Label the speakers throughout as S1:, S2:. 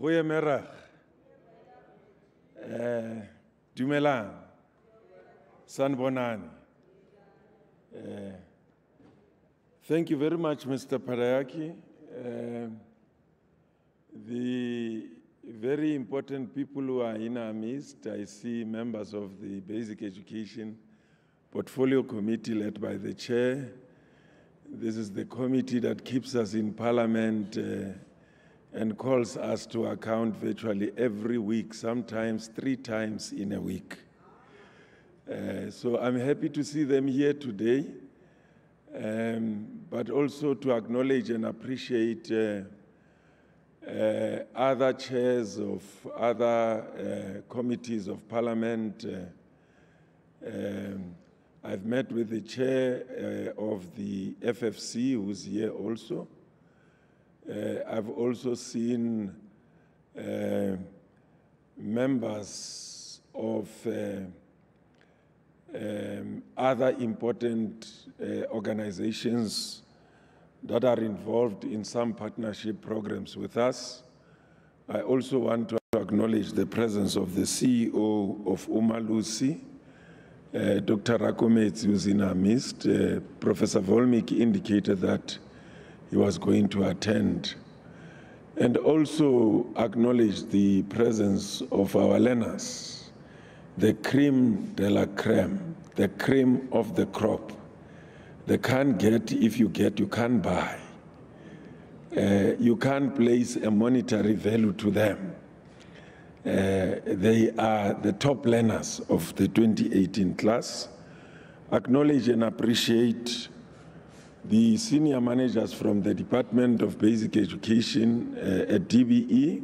S1: Goeiemiddag. Dumelang. Sanbonani. Thank you very much, Mr. Parayaki. The very important people who are in our midst, I see members of the Basic Education Portfolio Committee led by the chair. This is the committee that keeps us in Parliament and calls us to account virtually every week, sometimes 3 times in a week. So I'm happy to see them here today, but also to acknowledge and appreciate other chairs of other committees of Parliament. I've met with the chair of the FFC, who's here also. I've also seen members of other important organizations that are involved in some partnership programs with us. I also want to acknowledge the presence of the CEO of Umalusi, Dr. Rakometsi, who's in our midst. Professor Volmik indicated that he was going to attend. And also acknowledge the presence of our learners, the creme de la creme, the cream of the crop. They can't get, if you get, you can't buy. You can't place a monetary value to them. They are the top learners of the 2018 class. Acknowledge and appreciate the senior managers from the Department of Basic Education at DBE.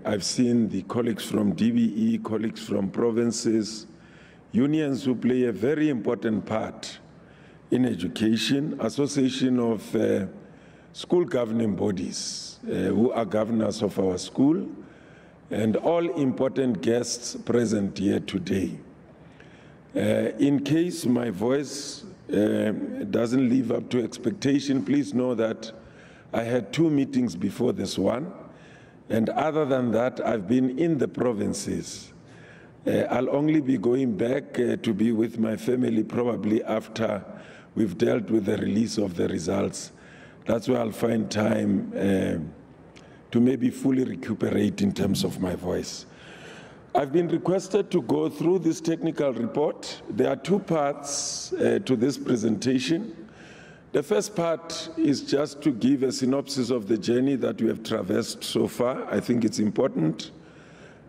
S1: I've seen the colleagues from DBE, colleagues from provinces, unions who play a very important part in education, association of school governing bodies who are governors of our school, and all important guests present here today. In case my voice doesn't live up to expectation, please know that I had 2 meetings before this one, and other than that, I've been in the provinces. I'll only be going back to be with my family probably after we've dealt with the release of the results. That's where I'll find time to maybe fully recuperate in terms of my voice. I've been requested to go through this technical report. There are 2 parts to this presentation. The first part is just to give a synopsis of the journey that we have traversed so far. I think it's important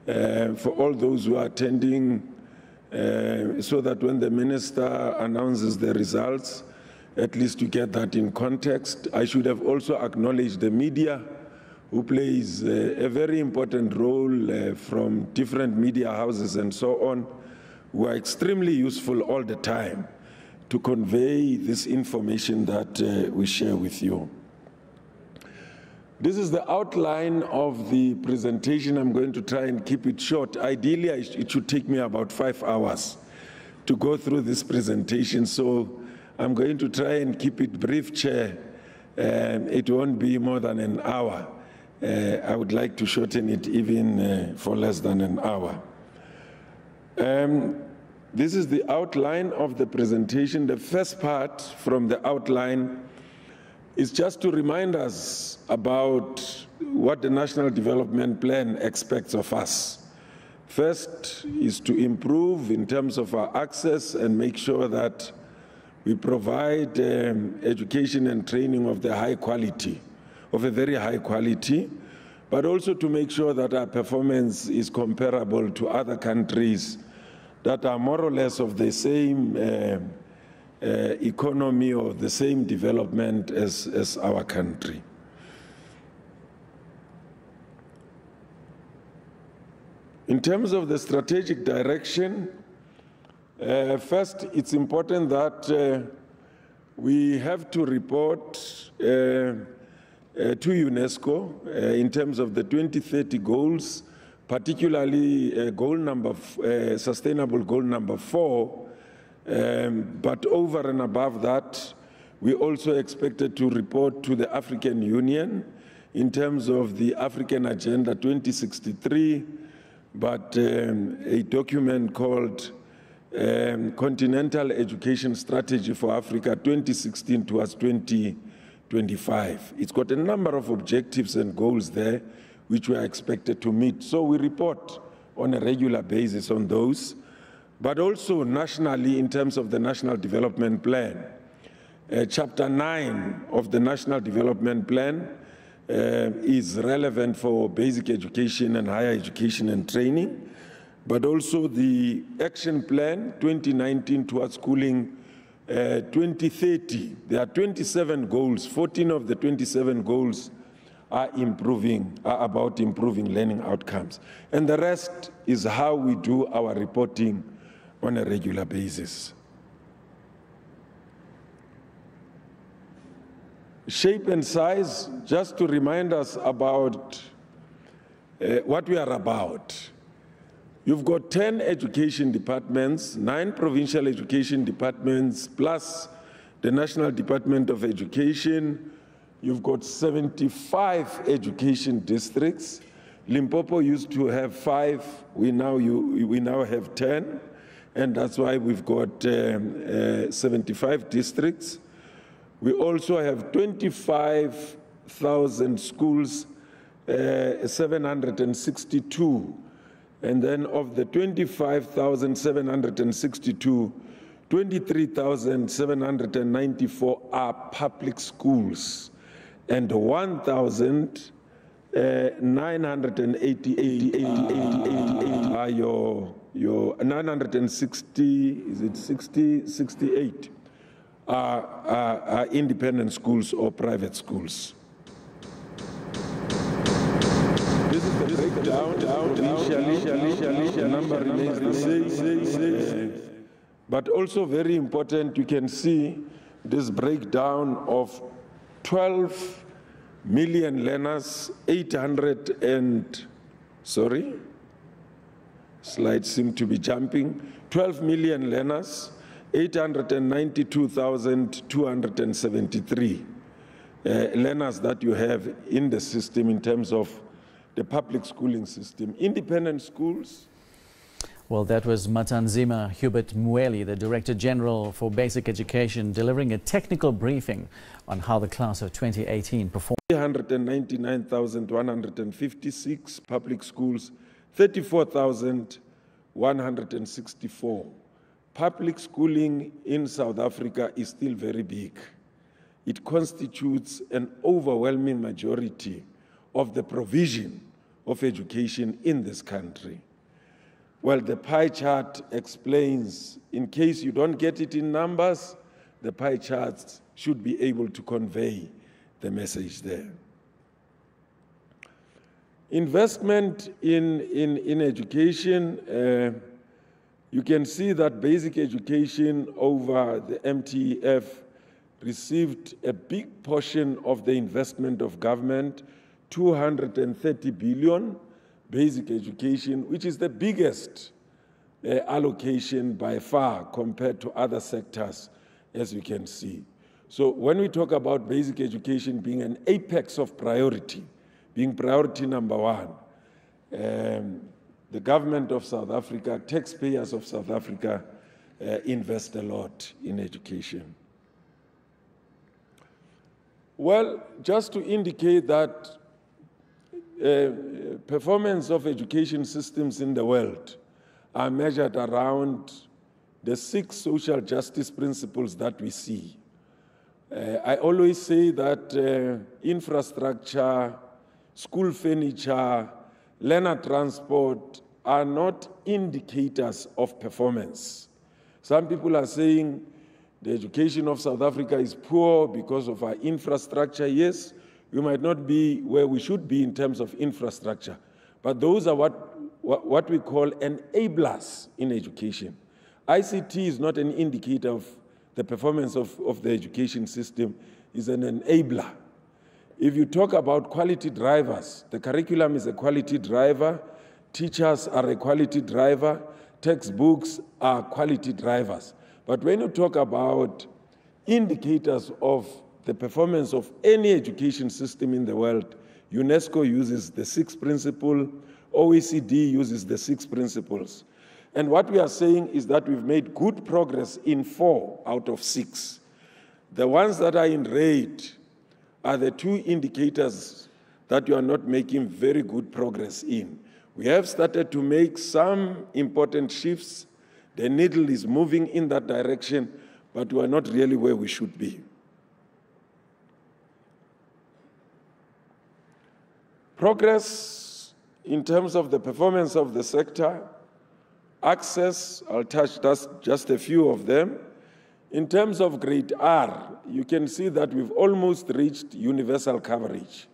S1: for all those who are attending, so that when the minister announces the results, at least to get that in context. I should have also acknowledged the media, who plays a very important role from different media houses and so on, who are extremely useful all the time to convey this information that we share with you. This is the outline of the presentation. I'm going to try and keep it short. Ideally, it should take me about 5 hours to go through this presentation, so I'm going to try and keep it brief, Chair. It won't be more than an hour. I would like to shorten it even for less than an hour. This is the outline of the presentation. The first part from the outline is just to remind us about what the National Development Plan expects of us. First is to improve in terms of our access and make sure that we provide education and training of the high quality, of a very high quality, but also to make sure that our performance is comparable to other countries that are more or less of the same economy or the same development as our country. In terms of the strategic direction, first, it's important that we have to report to UNESCO in terms of the 2030 goals, particularly goal number, sustainable goal number 4. But over and above that, we also expected to report to the African Union in terms of the African Agenda 2063, but a document called Continental Education Strategy for Africa 2016 towards 2025. It's got a number of objectives and goals there which we are expected to meet. So we report on a regular basis on those, but also nationally in terms of the National Development Plan. Chapter 9 of the National Development Plan is relevant for basic education and higher education and training, but also the Action Plan 2019 towards schooling 2030. There are 27 goals. 14 of the 27 goals are about improving learning outcomes. And the rest is how we do our reporting on a regular basis. Shape and size, just to remind us about what we are about. You've got 10 education departments, 9 provincial education departments, plus the National Department of Education. You've got 75 education districts. Limpopo used to have 5, we now have 10, and that's why we've got 75 districts. We also have 25,000 schools, 762. And then of the 25,762, 23,794 are public schools, and 1,988 are your 960, is it 68? Are independent schools or private schools. This is the breakdown. The number remains the same. But also very important, you can see this breakdown of 12 million learners, slides seem to be jumping, 12 million learners, 892,273 learners that you have in the system in terms of the public schooling system. Independent schools.
S2: Well, that was Matanzima Hubert Mweli, the Director General for Basic Education, delivering a technical briefing on how the class of 2018 performed. 399,156 public schools, 34,164. Public schooling in South Africa is still very big. It constitutes an overwhelming majority of the provision of education in this country. Well, the pie chart explains, in case you don't get it in numbers, the pie charts should be able to convey the message there. Investment in education, you can see that basic education over the MTEF received a big portion of the investment of government, 230 billion, basic education, which is the biggest allocation by far compared to other sectors, as you can see. So when we talk about basic education being an apex of priority, being priority number 1, the government of South Africa, taxpayers of South Africa, invest a lot in education. Well, just to indicate that performance of education systems in the world are measured around the 6 social justice principles that we see. I always say that infrastructure, school furniture, learner transport are not indicators of performance. Some people are saying the education of South Africa is poor because of our infrastructure. Yes, we might not be where we should be in terms of infrastructure, but those are what we call enablers in education. ICT is not an indicator of the performance of the education system, is an enabler. If you talk about quality drivers, the curriculum is a quality driver, teachers are a quality driver, textbooks are quality drivers. But when you talk about indicators of the performance of any education system in the world, UNESCO uses the 6 principles, OECD uses the 6 principles. And what we are saying is that we've made good progress in 4 out of 6. The ones that are in red are the 2 indicators that you are not making very good progress in. We have started to make some important shifts. The needle is moving in that direction, but we are not really where we should be. Progress in terms of the performance of the sector, access, I'll touch just a few of them. In terms of grade R, you can see that we've almost reached universal coverage.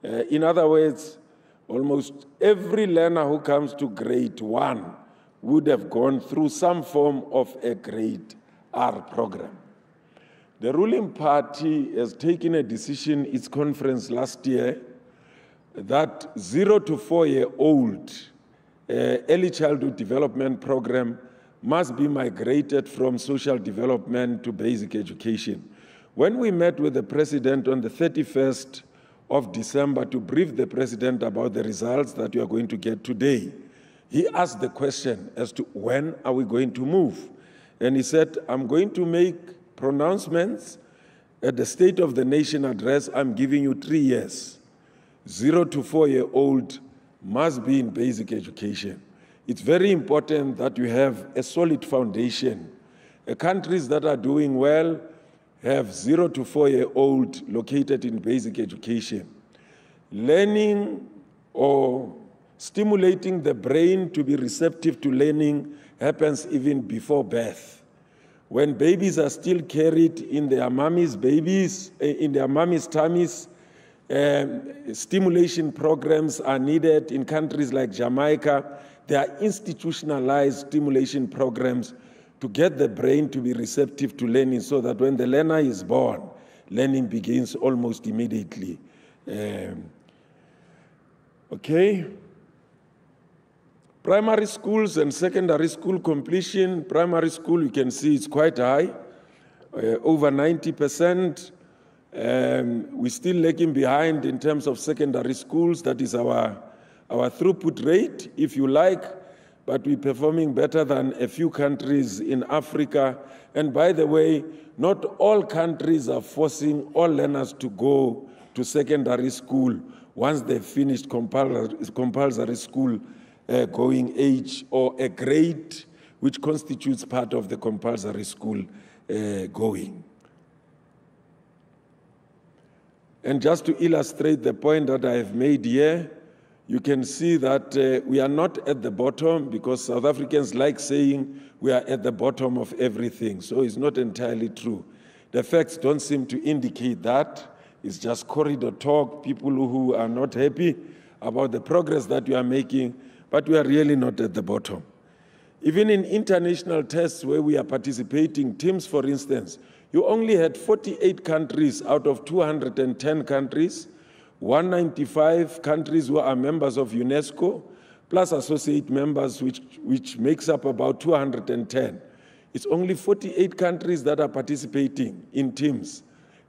S2: In other words, almost every learner who comes to grade 1 would have gone through some form of a grade R program. The ruling party has taken a decision, its conference last year, that 0 to 4-year-old early childhood development program must be migrated from social development to basic education. When we met with the president on the 31st of December to brief the president about the results that we are going to get today, he asked the question as to when are we going to move? And he said, I'm going to make pronouncements at the State of the Nation address. I'm giving you 3 years. 0 to 4-year-old must be in basic education. It's very important that you have a solid foundation. Countries that are doing well have 0 to 4-year-old located in basic education. Learning or stimulating the brain to be receptive to learning happens even before birth. When babies are still carried in their mommy's tummies, stimulation programs are needed in countries like Jamaica. There are institutionalized stimulation programs to get the brain to be receptive to learning so that when the learner is born, learning begins almost immediately. Okay. Primary schools and secondary school completion. Primary school, you can see it's quite high, over 90%. We're still lagging behind in terms of secondary schools. That is our throughput rate, if you like, but we're performing better than a few countries in Africa. And by the way, not all countries are forcing all learners to go to secondary school once they've finished compulsory school going age or a grade which constitutes part of the compulsory school going. And just to illustrate the point that I have made here, you can see that we are not at the bottom because South Africans like saying we are at the bottom of everything. So it's not entirely true. The facts don't seem to indicate that. It's just corridor talk, people who are not happy about the progress that we are making, but we are really not at the bottom. Even in international tests where we are participating, teams, for instance, you only had 48 countries out of 210 countries, 195 countries who are members of UNESCO, plus associate members, which makes up about 210. It's only 48 countries that are participating in teams.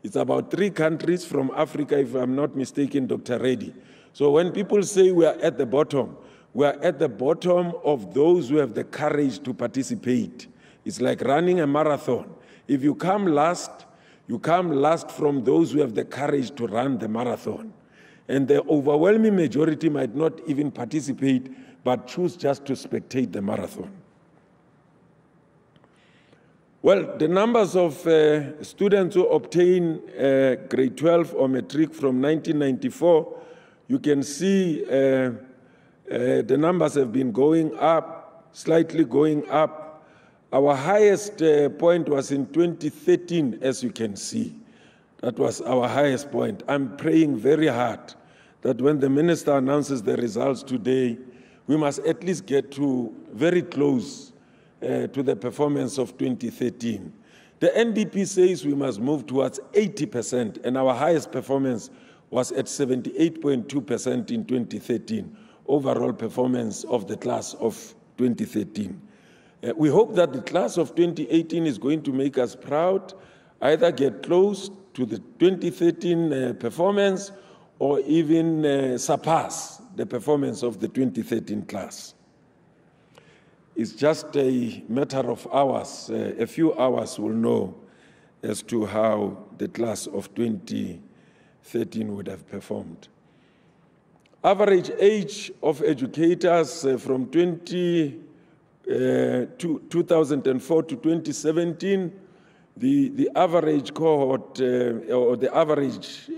S2: It's about 3 countries from Africa, if I'm not mistaken, Dr. Reddy. So when people say we are at the bottom, we are at the bottom of those who have the courage to participate. It's like running a marathon. If you come last from those who have the courage to run the marathon. And the overwhelming majority might not even participate, but choose just to spectate the marathon. Well, the numbers of students who obtain grade 12 or Matric from 1994, you can see the numbers have been going up, slightly going up. Our highest point was in 2013, as you can see. That was our highest point. I'm praying very hard that when the minister announces the results today, we must at least get to very close to the performance of 2013. The NDP says we must move towards 80%, and our highest performance was at 78.2% in 2013, overall performance of the class of 2013. We hope that the class of 2018 is going to make us proud, either get close to the 2013 performance or even surpass the performance of the 2013 class. It's just a matter of hours, a few hours will know as to how the class of 2013 would have performed. Average age of educators from 2004 to 2017, the average cohort or the average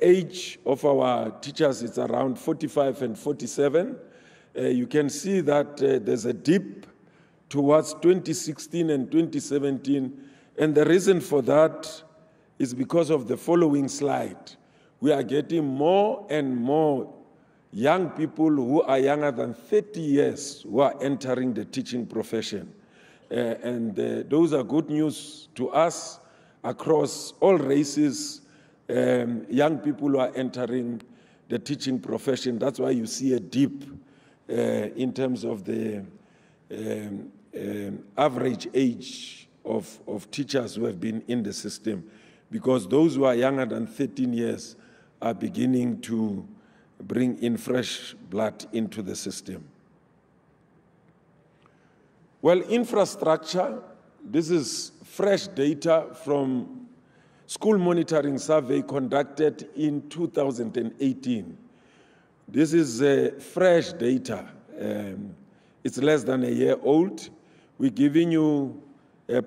S2: age of our teachers is around 45 and 47. You can see that there's a dip towards 2016 and 2017, and the reason for that is because of the following slide. We are getting more and more young people who are younger than 30 years who are entering the teaching profession. And those are good news to us across all races. Young people who are entering the teaching profession. That's why you see a dip in terms of the average age of teachers who have been in the system, because those who are younger than 13 years are beginning to bring in fresh blood into the system. Well, infrastructure, this is fresh data from school monitoring survey conducted in 2018. This is fresh data. It's less than a year old. We're giving you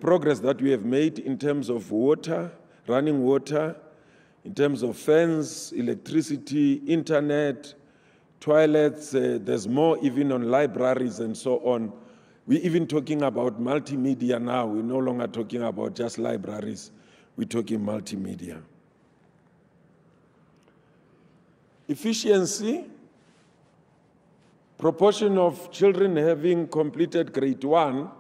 S2: progress that we have made in terms of water, running water, in terms of fans, electricity, internet, toilets. There's more even on libraries and so on. We're even talking about multimedia now. We're no longer talking about just libraries. We're talking multimedia. Efficiency, proportion of children having completed grade 1.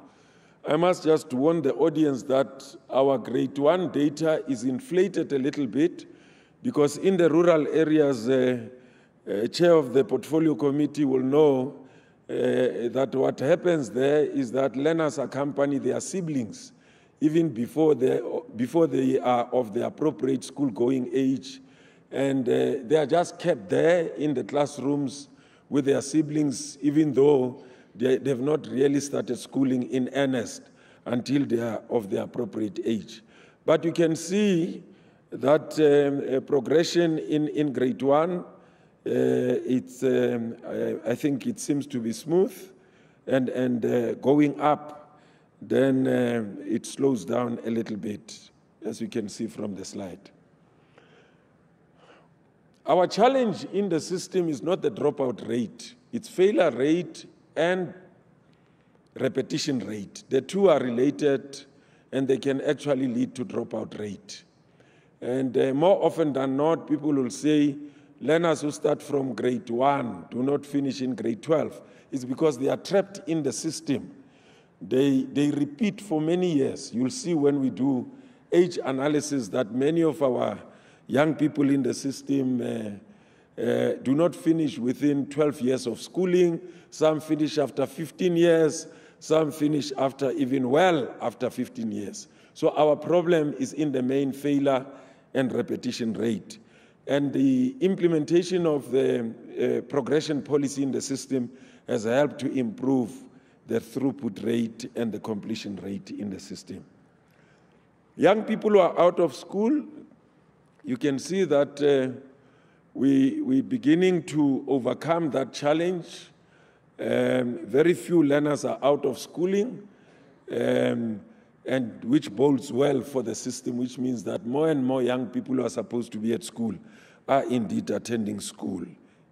S2: I must just warn the audience that our grade 1 data is inflated a little bit, because in the rural areas, chair of the portfolio committee will know that what happens there is that learners accompany their siblings even before they are of the appropriate school-going age, and they are just kept there in the classrooms with their siblings, even though they've not really started schooling in earnest until they are of the appropriate age. But you can see that progression in grade 1, I think it seems to be smooth, and going up, then it slows down a little bit, as you can see from the slide. Our challenge in the system is not the dropout rate, it's failure rate and repetition rate. The two are related, and they can actually lead to dropout rate. And more often than not, people will say, learners who start from grade 1 do not finish in grade 12. It's because they are trapped in the system. They repeat for many years. You'll see when we do age analysis that many of our young people in the system do not finish within 12 years of schooling. Some finish after 15 years. Some finish after after 15 years. So our problem is in the main failure and repetition rate. And the implementation of the progression policy in the system has helped to improve the throughput rate and the completion rate in the system. Young people who are out of school, you can see that we're beginning to overcome that challenge. Very few learners are out of schooling, and which bodes well for the system, which means that more and more young people who are supposed to be at school are indeed attending school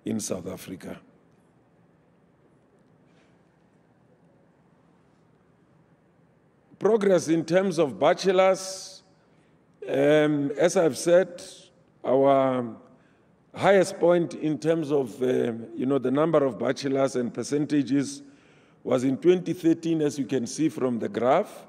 S2: in South Africa. Progress in terms of bachelors, as I've said, our highest point in terms of the number of bachelors and percentages was in 2013, as you can see from the graph.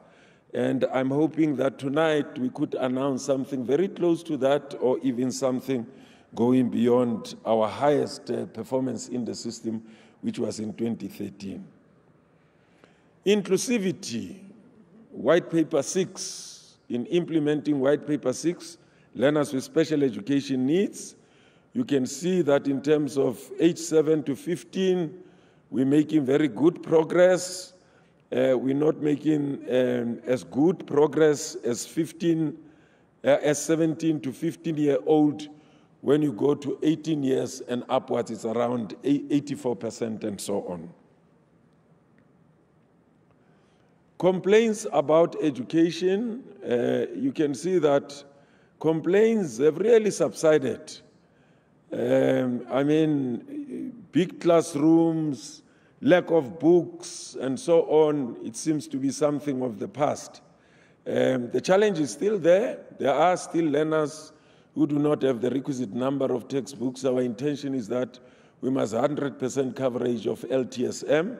S2: And I'm hoping that tonight we could announce something very close to that, or even something going beyond our highest performance in the system, which was in 2013. Inclusivity, White Paper 6. In implementing White Paper 6, learners with special education needs. You can see that in terms of age 7 to 15, we're making very good progress. We're not making as good progress as 17 to 15-year-old. When you go to 18 years and upwards, it's around 84% and so on. Complaints about education, you can see that complaints have really subsided. I mean, big classrooms, lack of books, and so on, it seems to be something of the past. The challenge is still there. There are still learners who do not have the requisite number of textbooks. Our intention is that we must 100% coverage of LTSM.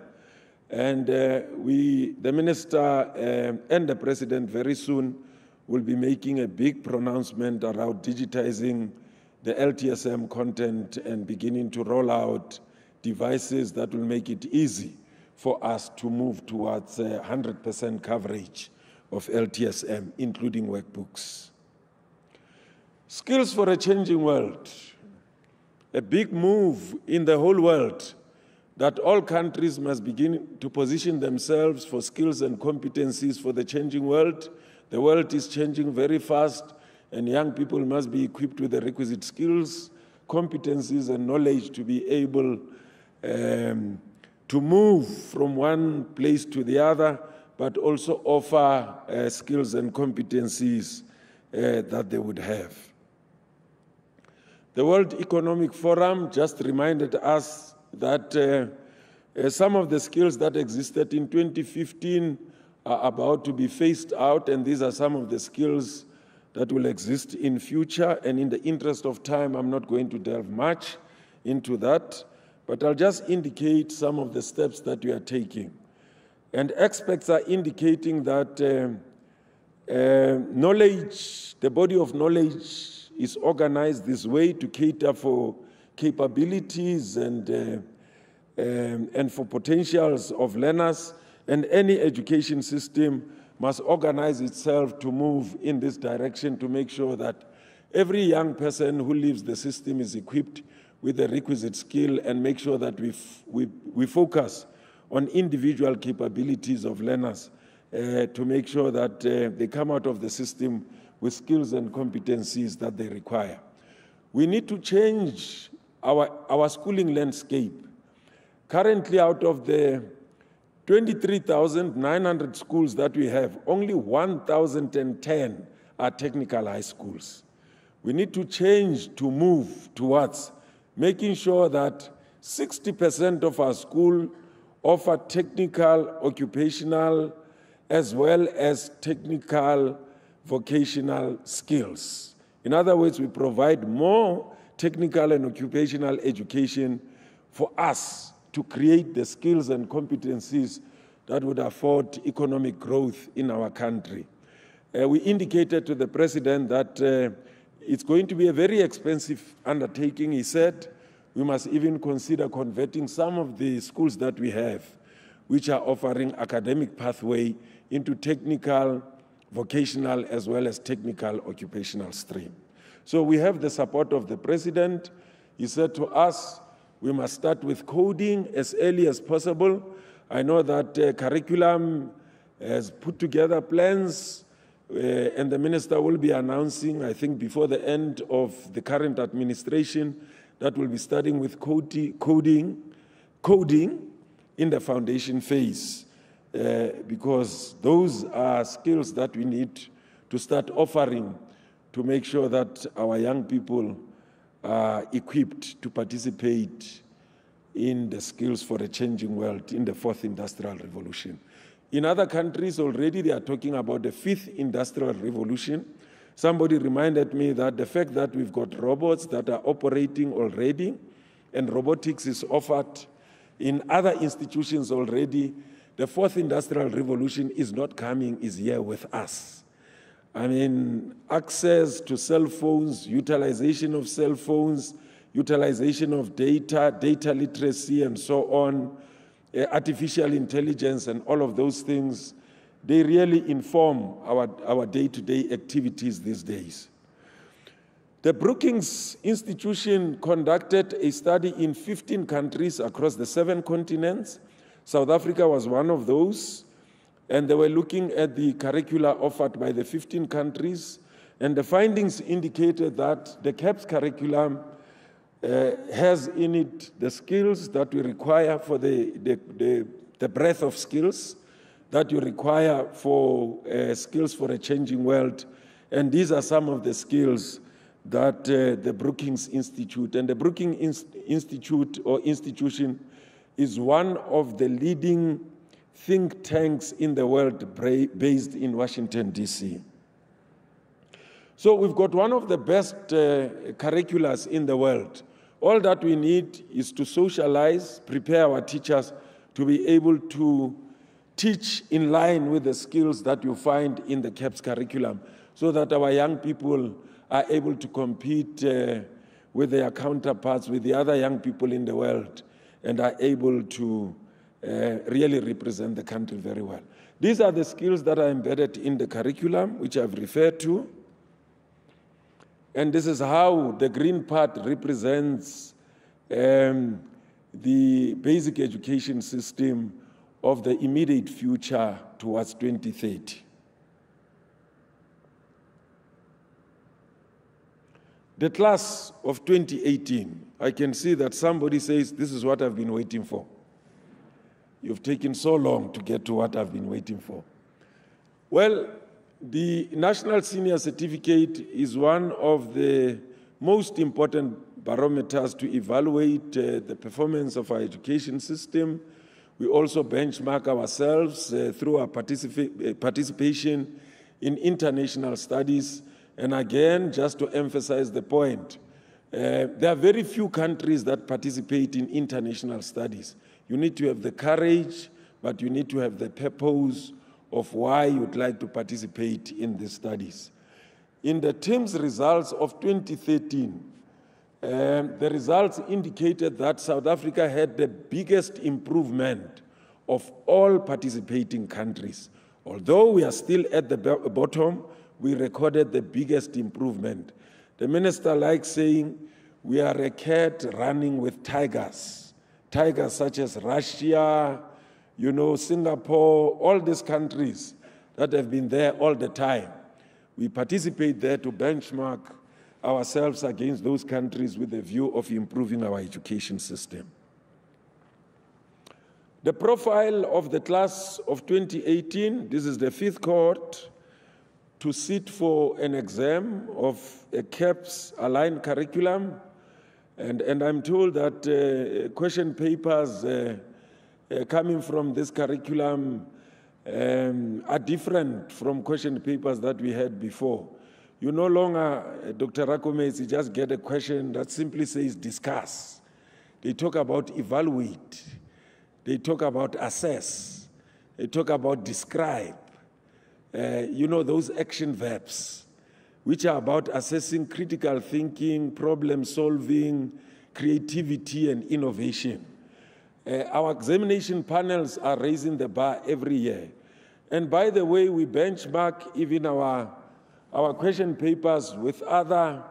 S2: And the minister and the president very soon will be making a big pronouncement around digitizing the LTSM content and beginning to roll out devices that will make it easy for us to move towards 100% coverage of LTSM, including workbooks. Skills for a changing world. A big move in the whole world that all countries must begin to position themselves for skills and competencies for the changing world. The world is changing very fast, and young people must be equipped with the requisite skills, competencies, and knowledge to be able to move from one place to the other, but also offer skills and competencies that they would have. The World Economic Forum just reminded us that some of the skills that existed in 2015 are about to be phased out, and these are some of the skills that will exist in future. And in the interest of time, I'm not going to delve much into that, but I'll just indicate some of the steps that we are taking. And experts are indicating that knowledge, the body of knowledge, is organized this way to cater for capabilities and for potentials of learners, and any education system must organize itself to move in this direction to make sure that every young person who leaves the system is equipped with the requisite skill, and make sure that we focus on individual capabilities of learners to make sure that they come out of the system with skills and competencies that they require. We need to change our schooling landscape. Currently, out of the 23,900 schools that we have, only 1,010 are technical high schools. We need to change to move towards making sure that 60% of our schools offer technical, occupational, as well as technical vocational skills. In other words, we provide more technical and occupational education for us to create the skills and competencies that would afford economic growth in our country. We indicated to the president that it's going to be a very expensive undertaking. He said we must even consider converting some of the schools that we have, which are offering academic pathway, into technical, vocational, as well as technical occupational stream. So we have the support of the president. He said to us, we must start with coding as early as possible. I know that curriculum has put together plans, and the minister will be announcing, I think before the end of the current administration, that we'll be starting with coding in the foundation phase, because those are skills that we need to start offering to make sure that our young people are equipped to participate in the skills for a changing world in the fourth industrial revolution. In other countries already, they are talking about the fifth industrial revolution. Somebody reminded me that the fact that we've got robots that are operating already, and robotics is offered in other institutions already, the fourth industrial revolution is not coming, is here with us. I mean, access to cell phones, utilization of cell phones, utilization of data, data literacy, and so on, artificial intelligence, and all of those things, they really inform our day-to-day activities these days. The Brookings Institution conducted a study in 15 countries across the 7 continents. South Africa was one of those, and they were looking at the curricula offered by the 15 countries, and the findings indicated that the CAPS curriculum has in it the skills that we require for the breadth of skills that you require for skills for a changing world. And these are some of the skills that the Brookings Institute, and the Brookings Institute or institution is one of the leading think tanks in the world based in Washington, D.C. So we've got one of the best curriculums in the world. All that we need is to socialize, prepare our teachers to be able to teach in line with the skills that you find in the CAPS curriculum, so that our young people are able to compete with their counterparts, with the other young people in the world, and are able to really represent the country very well. These are the skills that are embedded in the curriculum, which I've referred to. And this is how the green part represents the basic education system of the immediate future towards 2030. The class of 2018, I can see that somebody says, this is what I've been waiting for. You've taken so long to get to what I've been waiting for. Well, the National Senior Certificate is one of the most important barometers to evaluate the performance of our education system. We also benchmark ourselves through our participation in international studies. And again, just to emphasize the point, there are very few countries that participate in international studies. You need to have the courage, but you need to have the purpose of why you'd like to participate in these studies. In the TIMSS results of 2013, the results indicated that South Africa had the biggest improvement of all participating countries. Although we are still at the bottom, we recorded the biggest improvement. The minister likes saying, we are a cat running with tigers. Tigers such as Russia, you know, Singapore, all these countries that have been there all the time. We participate there to benchmark ourselves against those countries with the view of improving our education system. The profile of the class of 2018, this is the 5th cohort to sit for an exam of a CAPS aligned curriculum. And I'm told that question papers coming from this curriculum are different from question papers that we had before. You no longer, Dr. Rakomesi, you just get a question that simply says discuss. They talk about evaluate. They talk about assess. They talk about describe. You know, those action verbs, which are about assessing critical thinking, problem solving, creativity, and innovation. Our examination panels are raising the bar every year. And by the way, we benchmark even our question papers with other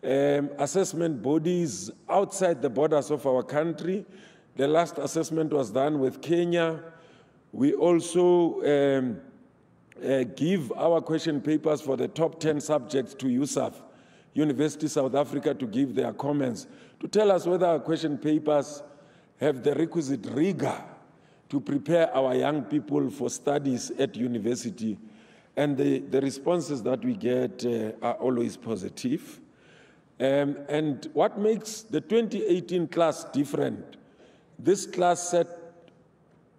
S2: assessment bodies outside the borders of our country. The last assessment was done with Kenya. We also give our question papers for the top 10 subjects to USAF, University South Africa, to give their comments, to tell us whether our question papers have the requisite rigor to prepare our young people for studies at university. And the responses that we get are always positive. And what makes the 2018 class different, this class set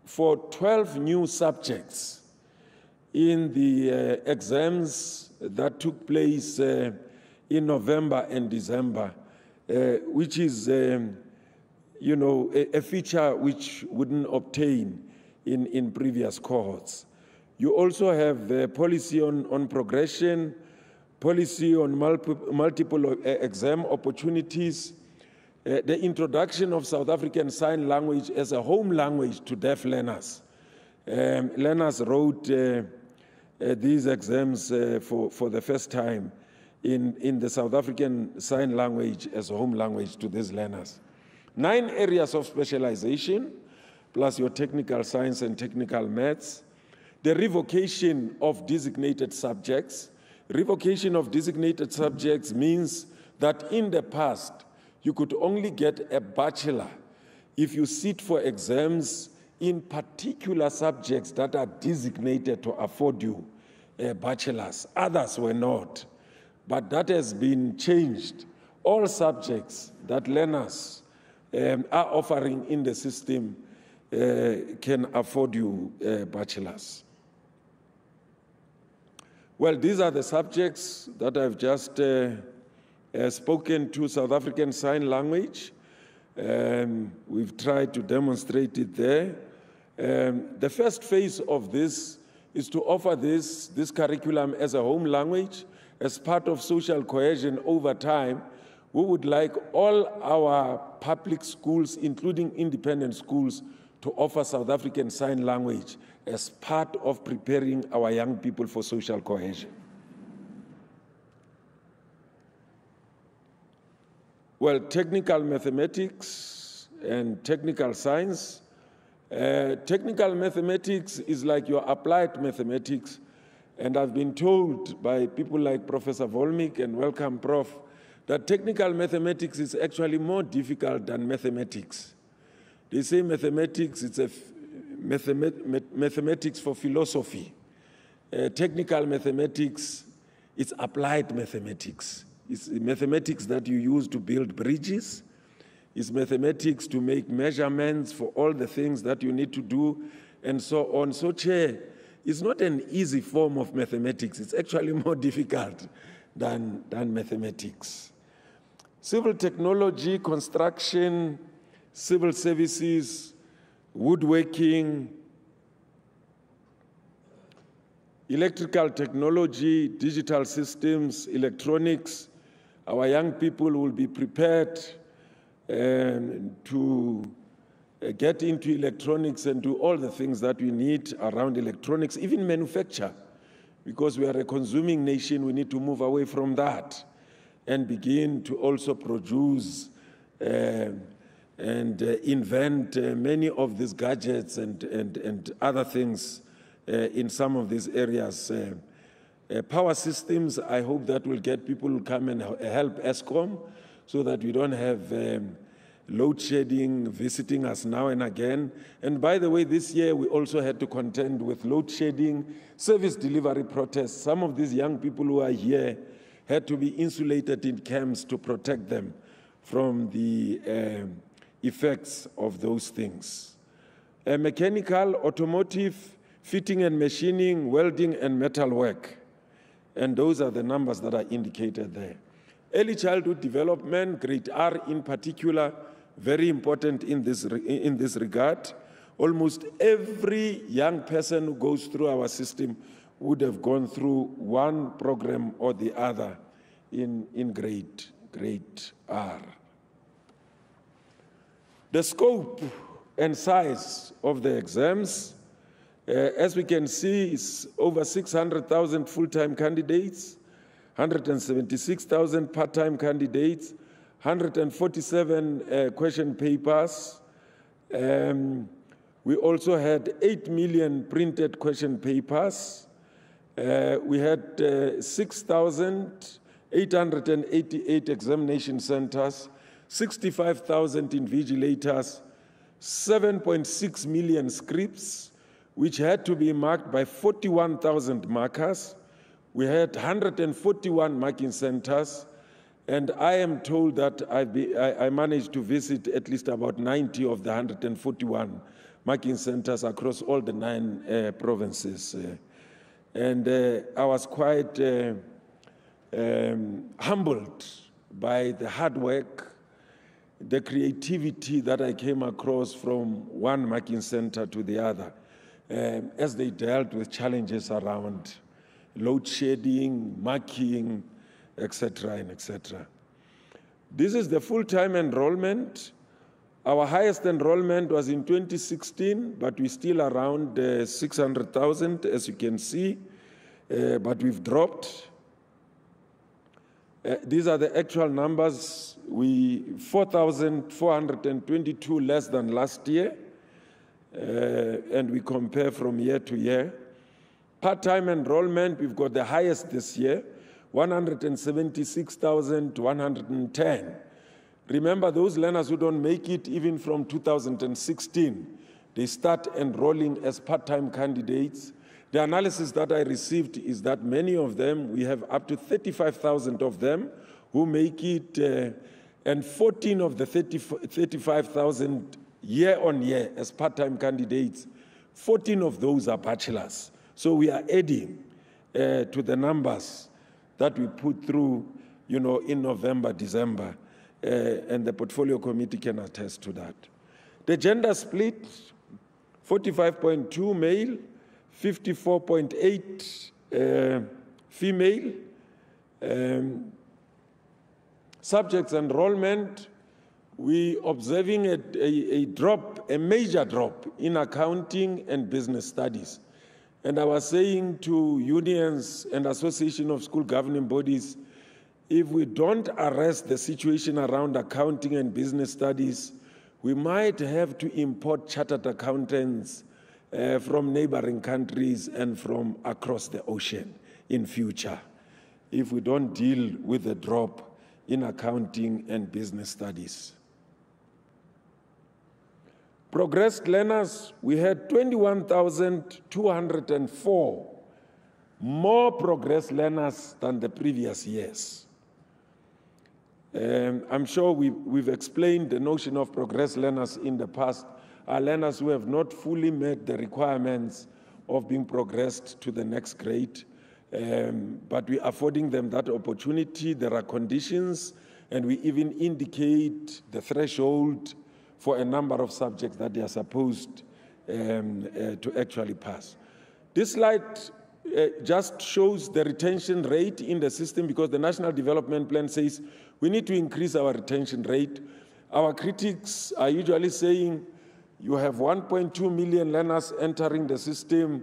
S2: for 12 new subjects in the exams that took place in November and December, which is, you know, a feature which wouldn't obtain in previous cohorts. You also have policy on progression, policy on multiple exam opportunities, the introduction of South African Sign Language as a home language to deaf learners. Learners wrote these exams for the first time in the South African Sign Language as a home language to these learners. 9 areas of specialization, plus your technical science and technical maths. The revocation of designated subjects. Revocation of designated subjects means that in the past, you could only get a bachelor if you sit for exams in particular subjects that are designated to afford you bachelors. Others were not. But that has been changed. All subjects that learners are offering in the system can afford you bachelors. Well, these are the subjects that I've just spoken to South African Sign Language. We've tried to demonstrate it there. The first phase of this is to offer this curriculum as a home language. As part of social cohesion over time, we would like all our public schools, including independent schools, to offer South African Sign Language as part of preparing our young people for social cohesion. Well, technical mathematics and technical science. Technical mathematics is like your applied mathematics, and I've been told by people like Professor Volmik, and welcome, Prof, that technical mathematics is actually more difficult than mathematics. They say mathematics, it's a mathematics for philosophy. Technical mathematics, it's applied mathematics. It's mathematics that you use to build bridges. It's mathematics to make measurements for all the things that you need to do, and so on. So, Chair, it's not an easy form of mathematics. It's actually more difficult than mathematics. Civil technology, construction, civil services, woodworking, electrical technology, digital systems, electronics. Our young people will be prepared to get into electronics and do all the things that we need around electronics, even manufacture. Because we are a consuming nation, we need to move away from that and begin to also produce and invent many of these gadgets and other things in some of these areas. Power systems, I hope that will get people to come and help ESCOM so that we don't have load shedding visiting us now and again. And by the way, this year we also had to contend with load shedding, service delivery protests. Some of these young people who are here had to be insulated in camps to protect them from the effects of those things. Mechanical, automotive, fitting and machining, welding and metal work. And those are the numbers that are indicated there. Early childhood development, grade R in particular, very important in this regard. Almost every young person who goes through our system would have gone through one program or the other in grade R. The scope and size of the exams, as we can see, is over 600,000 full-time candidates, 176,000 part-time candidates, 147 question papers. We also had 8 million printed question papers. We had 6,888 examination centers, 65,000 invigilators, 7.6 million scripts, which had to be marked by 41,000 markers. We had 141 marking centers, and I am told that I managed to visit at least about 90 of the 141 marking centers across all the 9 provinces. And I was quite humbled by the hard work, the creativity that I came across from one marking center to the other, as they dealt with challenges around load shedding, marking, etc., and etc. This is the full-time enrollment. Our highest enrollment was in 2016, but we're still around 600,000, as you can see, but we've dropped. These are the actual numbers. 4,422 less than last year, and we compare from year to year. Part-time enrollment, we've got the highest this year, 176,110. Remember, those learners who don't make it, even from 2016, they start enrolling as part-time candidates. The analysis that I received is that many of them, we have up to 35,000 of them who make it, and 14 of the 35,000 year on year as part-time candidates, 14 of those are bachelors. So we are adding to the numbers that we put through, in November, December, and the portfolio committee can attest to that. The gender split, 45.2 male, 54.8 female. Subjects enrollment, we observing a drop, a major drop in accounting and business studies. And I was saying to unions and association of school governing bodies, if we don't arrest the situation around accounting and business studies, we might have to import chartered accountants from neighboring countries and from across the ocean in future, if we don't deal with the drop in accounting and business studies. Progressed learners, we had 21,204 more progressed learners than the previous years. I'm sure we've explained the notion of progressed learners in the past, are learners who have not fully met the requirements of being progressed to the next grade, but we are affording them that opportunity. There are conditions, and we even indicate the threshold for a number of subjects that they are supposed to actually pass. This slide just shows the retention rate in the system, because the National Development Plan says we need to increase our retention rate. Our critics are usually saying you have 1.2 million learners entering the system.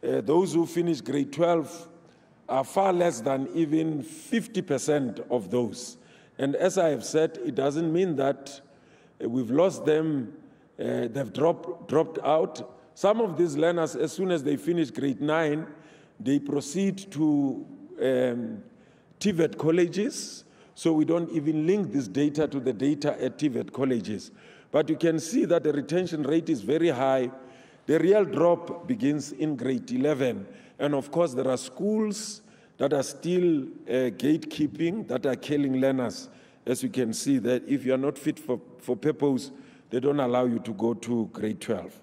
S2: Those who finish grade 12 are far less than even 50% of those. And as I have said, it doesn't mean that we've lost them, they've dropped out. Some of these learners, as soon as they finish grade 9, they proceed to TVET colleges, so we don't even link this data to the data at TVET colleges. But you can see that the retention rate is very high. The real drop begins in grade 11. And of course, there are schools that are still gatekeeping, that are killing learners. As you can see, that if you are not fit for purpose, they don't allow you to go to grade 12.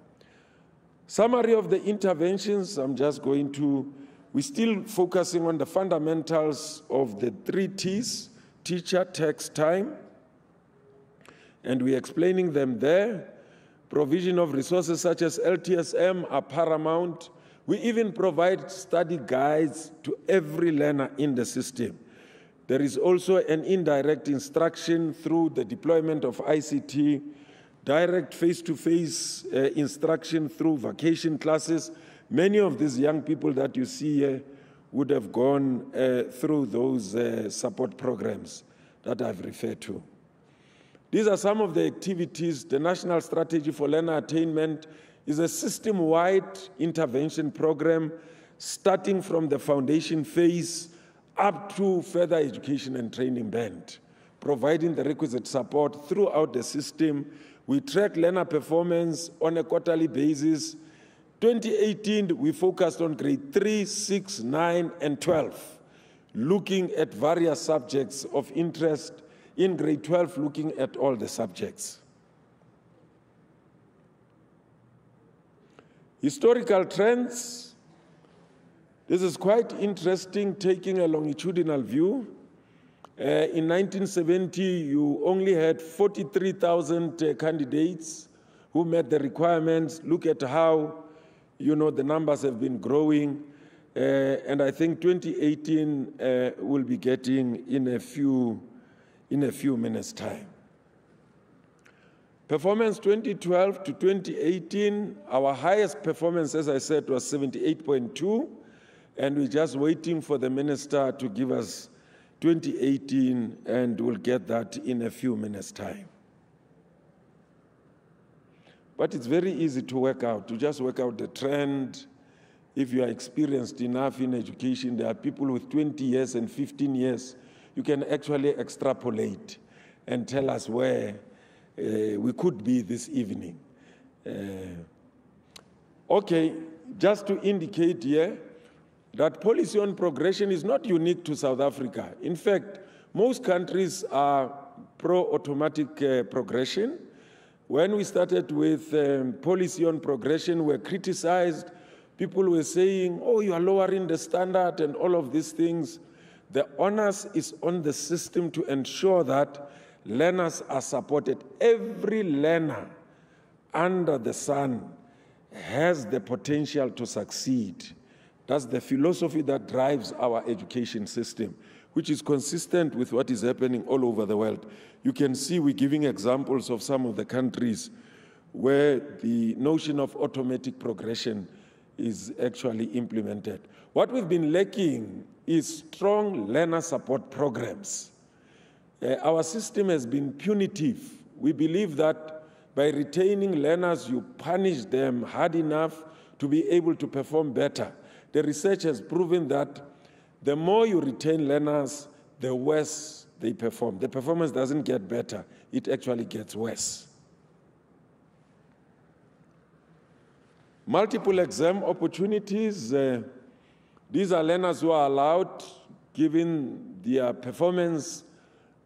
S2: Summary of the interventions, I'm just going to, we're still focusing on the fundamentals of the 3 T's, teacher, text, time, and we're explaining them there. Provision of resources such as LTSM are paramount. We even provide study guides to every learner in the system. There is also an indirect instruction through the deployment of ICT, direct face-to-face instruction through vacation classes. Many of these young people that you see here would have gone through those support programs that I've referred to. These are some of the activities. The National Strategy for Learner Attainment is a system-wide intervention program starting from the foundation phase up to further education and training band, providing the requisite support throughout the system. We track learner performance on a quarterly basis. 2018, we focused on grade 3, 6, 9, and 12, looking at various subjects of interest. In grade 12, looking at all the subjects. Historical trends. This is quite interesting, taking a longitudinal view. In 1970, you only had 43,000 candidates who met the requirements. Look at how, the numbers have been growing. And I think 2018 will be getting in a few minutes' time. Performance 2012 to 2018, our highest performance, as I said, was 78.2, and we're just waiting for the minister to give us
S1: 2018, and we'll get that in a few minutes' time. But it's very easy to work out, to just work out the trend. If you are experienced enough in education, there are people with 20 years and 15 years. You can actually extrapolate and tell us where we could be this evening. Okay, just to indicate here that policy on progression is not unique to South Africa. In fact, most countries are pro-automatic progression. When we started with policy on progression, we were criticized. People were saying, oh, you are lowering the standard and all of these things. The onus is on the system to ensure that learners are supported. Every learner under the sun has the potential to succeed. That's the philosophy that drives our education system, which is consistent with what is happening all over the world. You can see we're giving examples of some of the countries where the notion of automatic progression is actually implemented. What we've been lacking is strong learner support programs. Our system has been punitive. We believe that by retaining learners, you punish them hard enough to be able to perform better. The research has proven that the more you retain learners, the worse they perform. The performance doesn't get better, it actually gets worse. Multiple exam opportunities. These are learners who are allowed, given their performance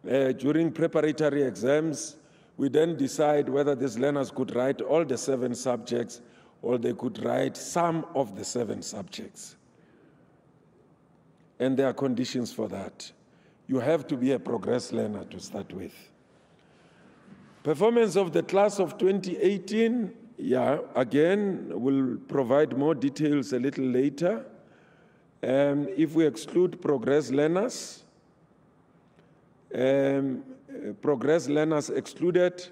S1: during preparatory exams. We then decide whether these learners could write all the 7 subjects or they could write some of the 7 subjects. And there are conditions for that. You have to be a progress learner to start with. Performance of the class of 2018, again, we'll provide more details a little later. If we exclude progress learners excluded,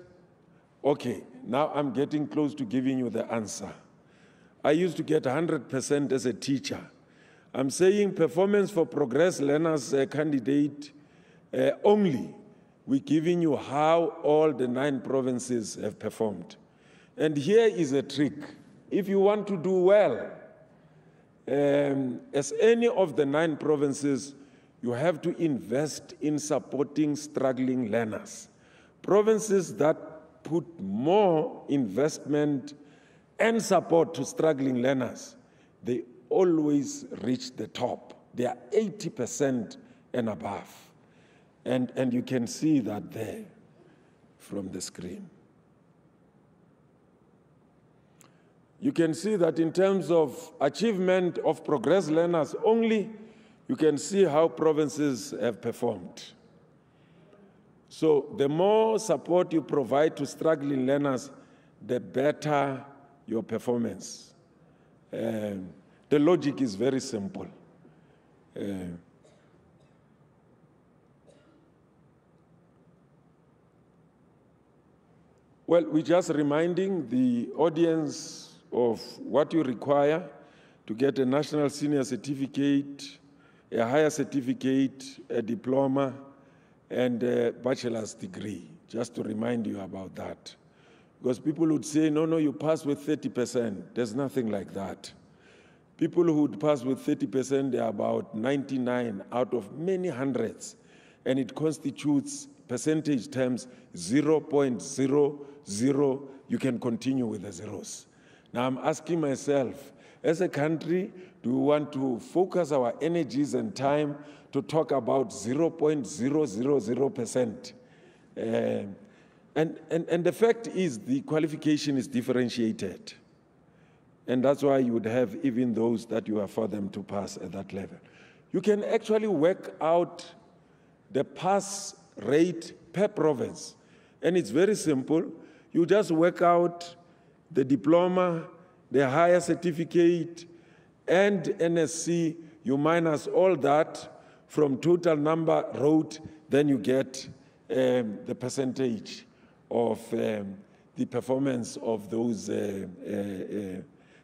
S1: okay, now I'm getting close to giving you the answer. I used to get 100% as a teacher. I'm saying performance for progress learners candidate only. We're giving you how all the 9 provinces have performed. And here is a trick. If you want to do well, as any of the 9 provinces, you have to invest in supporting struggling learners. Provinces that put more investment and support to struggling learners, they always reach the top. They are 80% and above. And you can see that there from the screen. You can see that in terms of achievement of progress learners only, you can see how provinces have performed. So the more support you provide to struggling learners, the better your performance. The logic is very simple. Well, we're just reminding the audience of what you require to get a national senior certificate, a higher certificate, a diploma, and a bachelor's degree, just to remind you about that. Because people would say, no, you pass with 30%. There's nothing like that. People who would pass with 30%, they are about 99 out of many hundreds, and it constitutes percentage terms 0.00. You can continue with the zeros. Now I'm asking myself, as a country, do we want to focus our energies and time to talk about 0.000%? And the fact is the qualification is differentiated. And that's why you would have even those that you are for them to pass at that level. You can actually work out the pass rate per province. And it's very simple. You just work out the diploma, the higher certificate, and NSC. You minus all that from total number wrote, then you get the percentage of the performance of those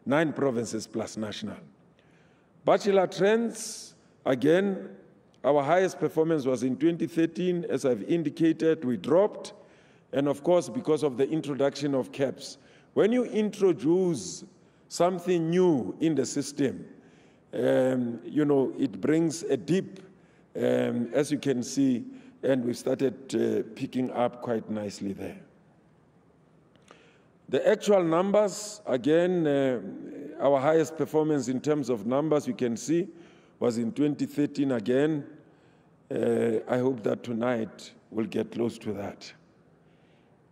S1: 9 provinces plus national. Bachelor trends, again,
S2: Our highest performance was in 2013. As I've indicated, we dropped. And of course, because of the introduction of caps. When you introduce something new in the system, it brings a dip, as you can see, and we started picking up quite nicely there. The actual numbers, again, our highest performance in terms of numbers, you can see, was in 2013 again. I hope that tonight we'll get close to that.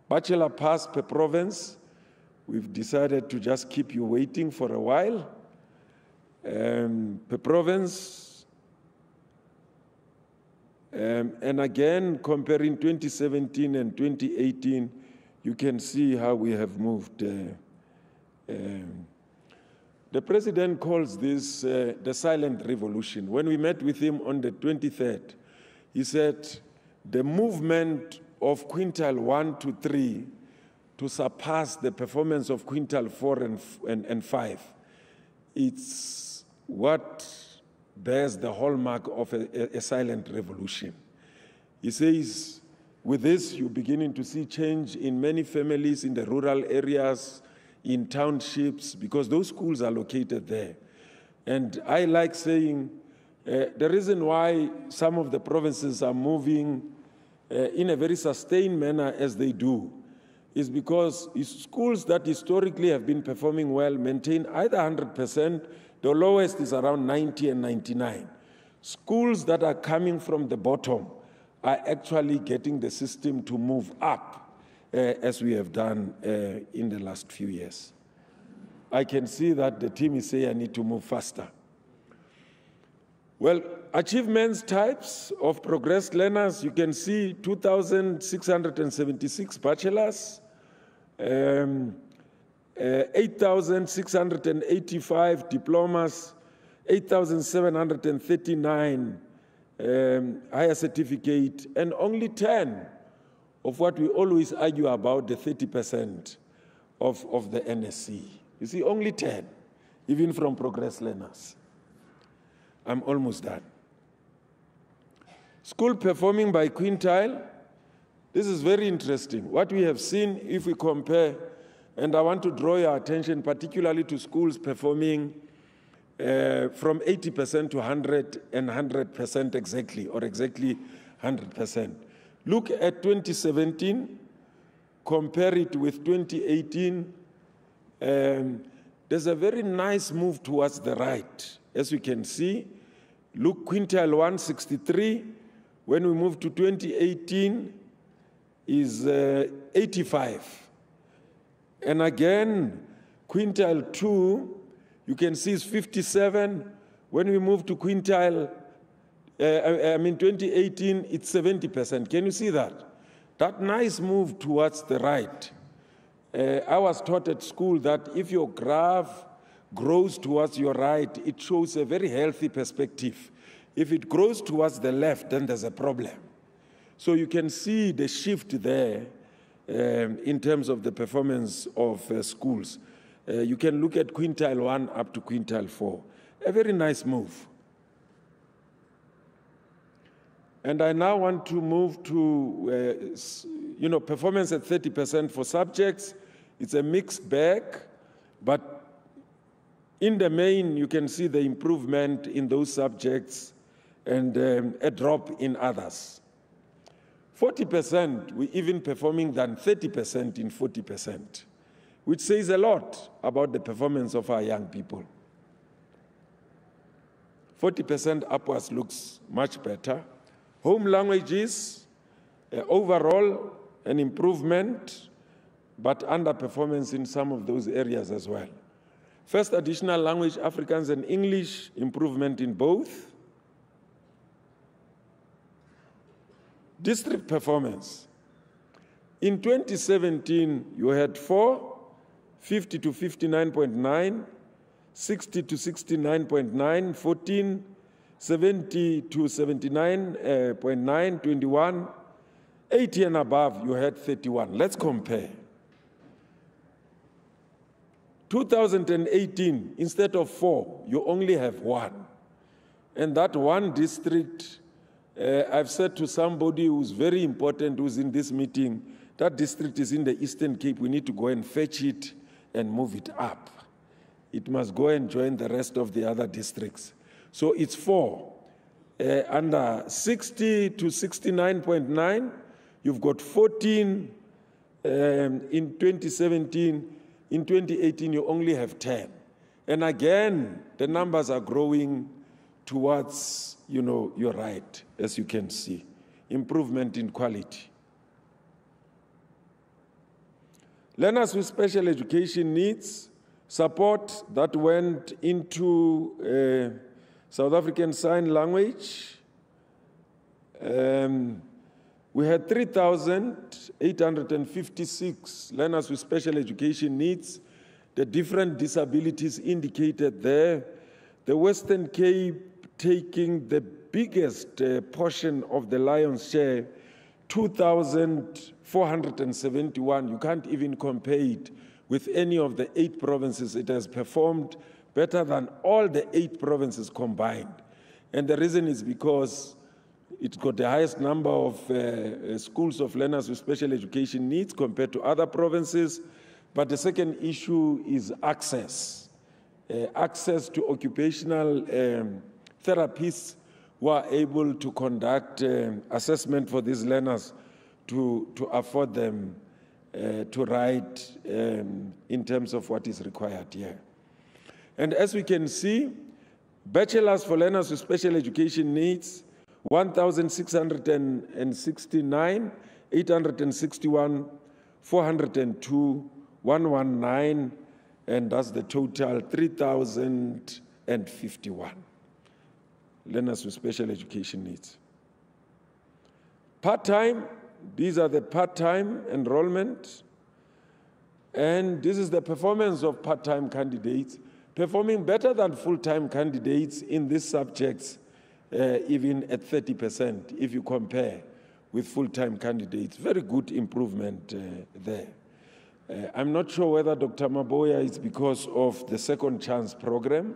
S2: Bachelor pass per province, we've decided to just keep you waiting for a while. Per province, and again, comparing 2017 and 2018, you can see how we have moved. The president calls this the silent revolution. When we met with him on the 23rd, he said the movement of quintile 1 to 3 to surpass the performance of quintile 4 and 5. It's what bears the hallmark of a silent revolution. He says, with this, you're beginning to see change in many families in the rural areas, in townships, because those schools are located there. And I like saying the reason why some of the provinces are moving in a very sustained manner as they do is because schools that historically have been performing well maintain either 100%, the lowest is around 90 and 99. Schools that are coming from the bottom are actually getting the system to move up, as we have done in the last few years. I can see that the team is saying I need to move faster. Well, achievements types of progressed learners, you can see 2,676 bachelors, 8,685 diplomas, 8,739 higher certificate, and only 10 of what we always argue about, the 30% of the NSC. You see, only 10, even from progressed learners. I'm almost done. School performing by quintile. This is very interesting. What we have seen, if we compare, and I want to draw your attention particularly to schools performing from 80% to 100 and 100% exactly, or exactly 100%. Look at 2017, compare it with 2018. There's a very nice move towards the right. As you can see, look, quintile 163, when we move to 2018, is 85. And again, quintile 2, you can see is 57. When we move to quintile, 2018, it's 70%. Can you see that? That nice move towards the right. I was taught at school that if your graph grows towards your right, it shows a very healthy perspective. If it grows towards the left, then there's a problem. So you can see the shift there in terms of the performance of schools. You can look at quintile 1 up to quintile 4. A very nice move. And I now want to move to performance at 30% for subjects. It's a mixed bag, but in the main, you can see the improvement in those subjects and a drop in others. 40%, we're even performing than 30% in 40%, which says a lot about the performance of our young people. 40% upwards looks much better. Home languages, overall, an improvement, but underperformance in some of those areas as well. First additional language, Afrikaans and English, improvement in both. District performance. In 2017, you had 4, 50 to 59.9, 60 to 69.9, 14, 70 to 79.9, 21, 80 and above, you had 31. Let's compare. 2018, instead of 4, you only have 1. And that one district I've said to somebody who's very important, who's in this meeting, that district is in the Eastern Cape. We need to go and fetch it and move it up. It must go and join the rest of the other districts. So it's 4. Under 60 to 69.9, you've got 14 in 2017. In 2018, you only have 10. And again, the numbers are growing towards, your right, as you can see. Improvement in quality. Learners with special education needs, support that went into South African Sign Language. We had 3,856 learners with special education needs. The different disabilities indicated there. The Western Cape taking the biggest portion of the lion's share, 2,471. You can't even compare it with any of the 8 provinces. It has performed better than all the 8 provinces combined. And the reason is because it's got the highest number of schools of learners with special education needs compared to other provinces. But the second issue is access. Access to occupational therapists who are able to conduct assessment for these learners to afford them to write in terms of what is required here. And as we can see, bachelors for learners with special education needs, 1,669, 861, 402, 119, and that's the total, 3,051 learners with special education needs. Part-time, these are the part-time enrollment, and this is the performance of part-time candidates, performing better than full-time candidates in these subjects, even at 30%, if you compare with full-time candidates. Very good improvement there. I'm not sure whether Dr. Maboya is because of the second chance program.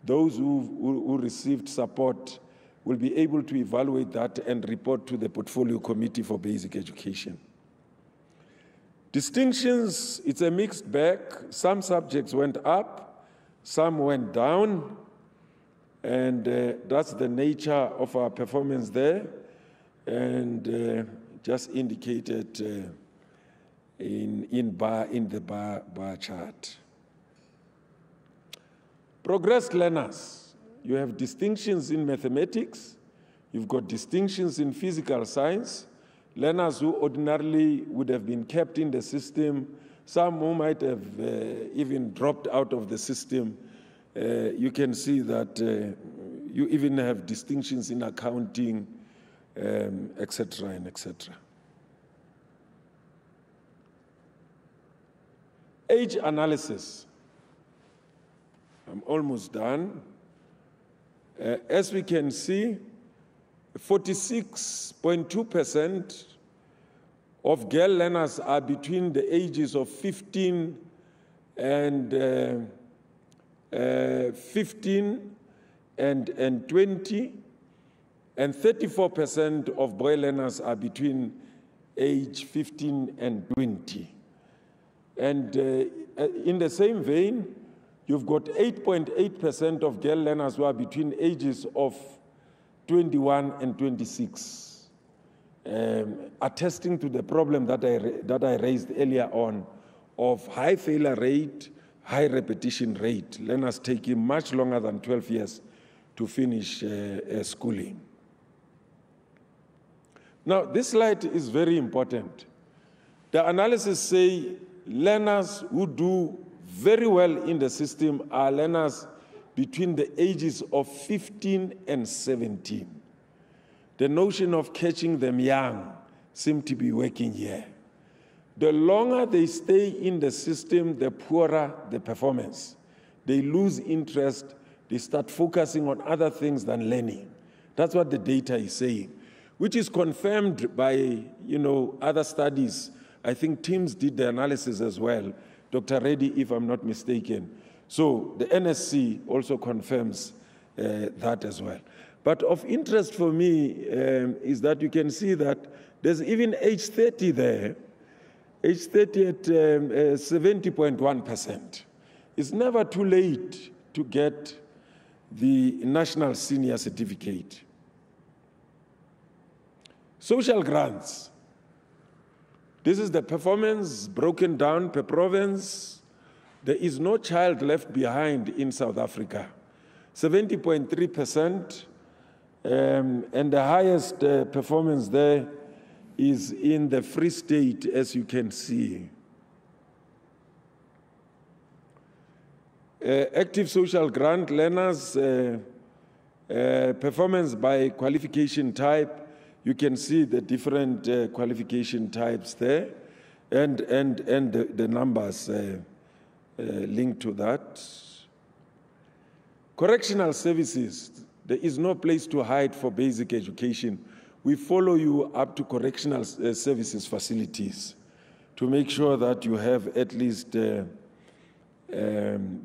S2: Those who received support will be able to evaluate that and report to the Portfolio Committee for Basic Education. Distinctions, it's a mixed bag. Some subjects went up, some went down, and that's the nature of our performance there, and just indicated in the bar chart. Progressed learners, you have distinctions in mathematics, you've got distinctions in physical science, learners who ordinarily would have been kept in the system, some who might have even dropped out of the system. You can see that you even have distinctions in accounting, etc. and etc. Age analysis. I'm almost done. As we can see, 46.2% of girl learners are between the ages of 15 and 20, and 34% of boy learners are between age 15 and 20. And in the same vein, you've got 8.8% of girl learners who are between ages of 21 and 26, attesting to the problem that I raised earlier on of high failure rate, high repetition rate, learners taking much longer than 12 years to finish schooling. Now, this slide is very important. The analysis say learners who do very well in the system are learners between the ages of 15 and 17. The notion of catching them young seems to be working here. The longer they stay in the system, the poorer the performance. They lose interest, they start focusing on other things than learning. That's what the data is saying, which is confirmed by other studies. I think TIMS did the analysis as well. Dr. Reddy, if I'm not mistaken. So the NSC also confirms that as well. But of interest for me is that you can see that there's even age 30 there, age 30 at 70.1%. It's never too late to get the National Senior Certificate. Social grants. This is the performance broken down per province. There is no child left behind in South Africa. 70.3%, and the highest performance there is in the Free State, as you can see. Active social grant learners, performance by qualification type. You can see the different qualification types there, and the numbers linked to that. Correctional services, there is no place to hide for basic education. We follow you up to correctional services facilities to make sure that you have at least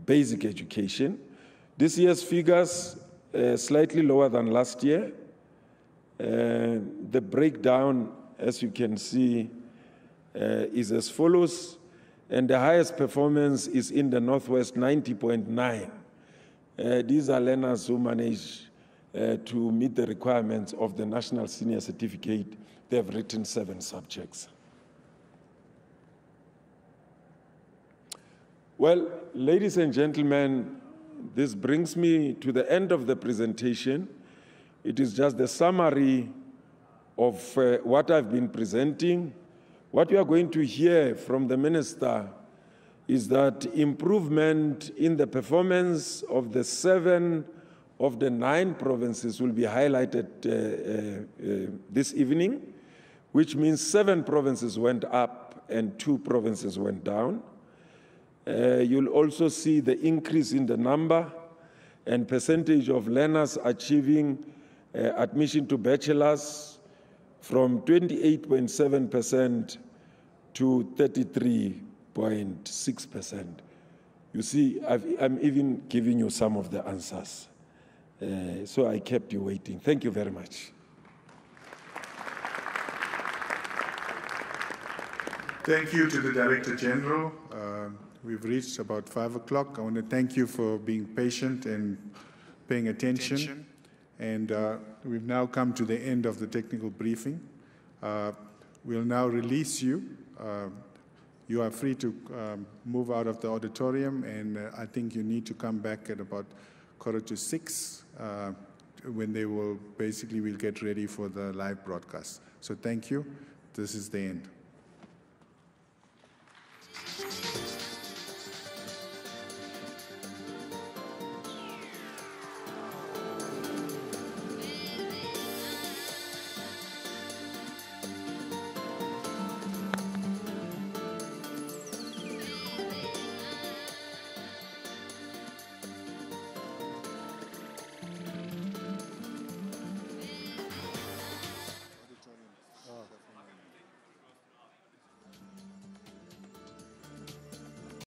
S2: basic education. This year's figures slightly lower than last year. The breakdown, as you can see, is as follows, and the highest performance is in the Northwest, 90.9. These are learners who manage to meet the requirements of the National Senior Certificate. They have written 7 subjects. Well, ladies and gentlemen, this brings me to the end of the presentation. It is just the summary of what I've been presenting. What you are going to hear from the minister is that improvement in the performance of the 7 of the 9 provinces will be highlighted this evening, which means 7 provinces went up and 2 provinces went down. You'll also see the increase in the number and percentage of learners achieving admission to bachelor's from 28.7% to 33.6%. You see, I'm even giving you some of the answers. So I kept you waiting. Thank you very much.
S3: Thank you to the Director General. We've reached about 5 o'clock. I want to thank you for being patient and paying attention. And we've now come to the end of the technical briefing. We'll now release you. You are free to move out of the auditorium, and I think you need to come back at about 5:45 when they will we'll get ready for the live broadcast. So thank you. This is the end.